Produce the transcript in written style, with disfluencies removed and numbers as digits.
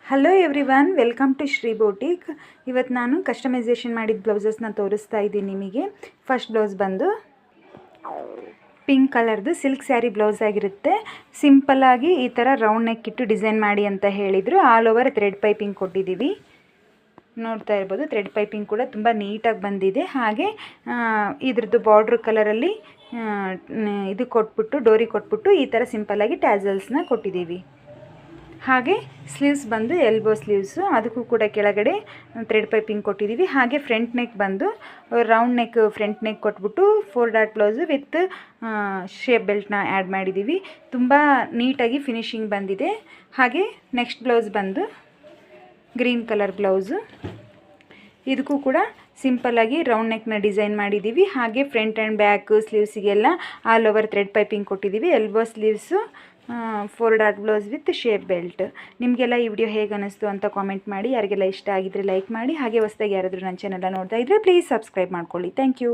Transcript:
Hello everyone, welcome to Shri boutique. ಇವತ್ತು ನಾನು customization ಮಾಡಿದ ಬ್ಲೌಸಸ್ನ ತೋರಿಸ್ತಾ ಇದ್ದೀನಿ ನಿಮಗೆ. ಫಸ್ಟ್ ಬ್ಲೌಸ್ ಬಂದು ಪಿಂಕ್ ಕಲರ್ದು ಸಿಲ್ಕ್ ಸ್ಯಾರಿ ಬ್ಲೌಸ್ ಆಗಿರುತ್ತೆ. ಸಿಂಪಲ್ಲಾಗಿ ಈ ಥರ ರೌಂಡ್ ನೆಕ್ ಇಟ್ಟು ಡಿಸೈನ್ ಮಾಡಿ ಅಂತ ಹೇಳಿದರು. ಆಲ್ ಓವರ್ ಥ್ರೆಡ್ ಪೈಪಿಂಗ್ ಕೊಟ್ಟಿದ್ದೀವಿ. ನೋಡ್ತಾ ಇರ್ಬೋದು, ಥ್ರೆಡ್ ಪೈಪಿಂಗ್ ಕೂಡ ತುಂಬ ನೀಟಾಗಿ ಬಂದಿದೆ. ಹಾಗೆ ಇದ್ರದ್ದು ಬಾರ್ಡ್ರ್ ಕಲರಲ್ಲಿ ಇದು ಕೊಟ್ಬಿಟ್ಟು, ಡೋರಿ ಕೊಟ್ಬಿಟ್ಟು ಈ ಥರ ಸಿಂಪಲ್ಲಾಗಿ ಟ್ಯಾಸಲ್ಸ್ನ ಕೊಟ್ಟಿದ್ದೀವಿ. ಹಾಗೆ ಸ್ಲೀವ್ಸ್ ಬಂದು ಎಲ್ಬೋ ಸ್ಲೀವ್ಸು, ಅದಕ್ಕೂ ಕೂಡ ಕೆಳಗಡೆ ಥ್ರೆಡ್ ಪೈಪಿಂಗ್ ಕೊಟ್ಟಿದ್ದೀವಿ. ಹಾಗೆ ಫ್ರಂಟ್ ನೆಕ್ ಬಂದು ರೌಂಡ್ ನೆಕ್ ಫ್ರಂಟ್ ನೆಕ್ ಕೊಟ್ಬಿಟ್ಟು 4 ಡಾಟ್ ಬ್ಲೌಸು ವಿತ್ ಶೇಪ್ ಬೆಲ್ಟ್ನ ಆ್ಯಡ್ ಮಾಡಿದ್ದೀವಿ. ತುಂಬ ನೀಟಾಗಿ ಫಿನಿಶಿಂಗ್ ಬಂದಿದೆ. ಹಾಗೆ ನೆಕ್ಸ್ಟ್ ಬ್ಲೌಸ್ ಬಂದು ಗ್ರೀನ್ ಕಲರ್ ಬ್ಲೌಸು. ಇದಕ್ಕೂ ಕೂಡ ಸಿಂಪಲ್ಲಾಗಿ ರೌಂಡ್ ನೆಕ್ನ ಡಿಸೈನ್ ಮಾಡಿದ್ದೀವಿ. ಹಾಗೆ ಫ್ರಂಟ್ ಆ್ಯಂಡ್ ಬ್ಯಾಕ್ ಸ್ಲೀವ್ಸಿಗೆಲ್ಲ ಆಲ್ ಓವರ್ ಥ್ರೆಡ್ ಪೈಪಿಂಗ್ ಕೊಟ್ಟಿದ್ದೀವಿ. Elbow sleeves 4 dot blouse with shape belt. ನಿಮಗೆಲ್ಲ ಈ ವಿಡಿಯೋ ಹೇಗೆ ಅನ್ನಿಸ್ತು ಅಂತ ಕಾಮೆಂಟ್ ಮಾಡಿ. ಯಾರಿಗೆಲ್ಲ ಇಷ್ಟ ಆಗಿದ್ರೆ ಲೈಕ್ ಮಾಡಿ. ಹಾಗೆ ಹೊಸದಾಗಿ ಯಾರಾದರೂ ನನ್ನ ಚಾನೆಲ್ ನೋಡ್ತಾ ಇದ್ದರೆ ಪ್ಲೀಸ್ ಸಬ್ಸ್ಕ್ರೈಬ್ ಮಾಡ್ಕೊಳ್ಳಿ. Thank you.